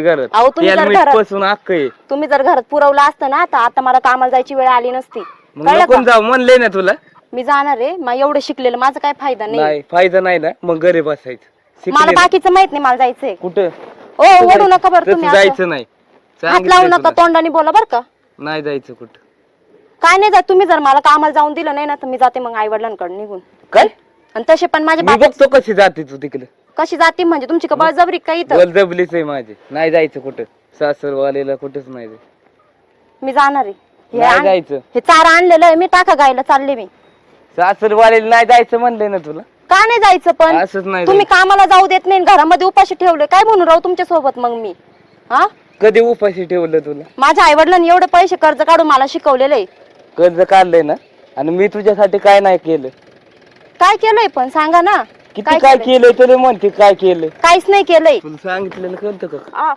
घरात अहो, तुम्ही तेल जर मीठ घरात- पासून अक्क आहे. तुम्ही जर घरात पुरवलं असतं ना तर आता मला कामाला जायची वेळ आली नसती. मग कळलं नको का? जाऊ म्हणले ना तुला. मी जाणार आहे. मग एवढं शिकलेलं माझा काय फायदा नाही. नाही फायदा नाही ना मग घरी बसायचं. मला शिकले ना. बाकीचं माहित नाही, मला जायचंय. कुठं ओ ओढू नका बरं तसं तुम्ही असं. जायचं नाही. हात लावू सांगितलंय नका, तुला. तोंडाने बोला बरं का. नाही जायचं कुठं. काय नाही जात, तुम्ही जर मला कामाला जाऊन दिलं नाही ना तर मी जाते मग आई वडिलांकडे निघून. काय आणि तसे पण माझे मी बाबा बघतो कशी जाते तू तिकडे. कशी जाते म्हणजे तुमची का बळजबरी काही इथं. बलजबलीच आहे माझी. नाही जायचं कुठं. सासरवालीला कुठंच नाही जायचं. मी जाणार आहे. नाही जायचं. हे चारा आणलेलं आहे मी, टाका गायला चालले मी. सासरवालीला नाही जायचं म्हणले ना तुला. का नाही जायचं पण? असंच नाही तुम्ही कामाला जाऊ देत नाही, घरामध्ये उपाशी ठेवले. काय म्हणून राहू तुमच्या सोबत मग मी? हा, कधी उपाशी ठेवलं तुला. माझ्या आई वडिलांनी एवढे पैसे कर्ज काढून मला शिकवलेलं आहे. कर्ज काढलंय ना आणि मी तुझ्यासाठी काय नाही केलं. काय केलंय पण सांगा ना. किती काय केलंय तरी म्हणते काय केलंय. काहीच नाही केलंय. तुला सांगितलेलं कळतं का.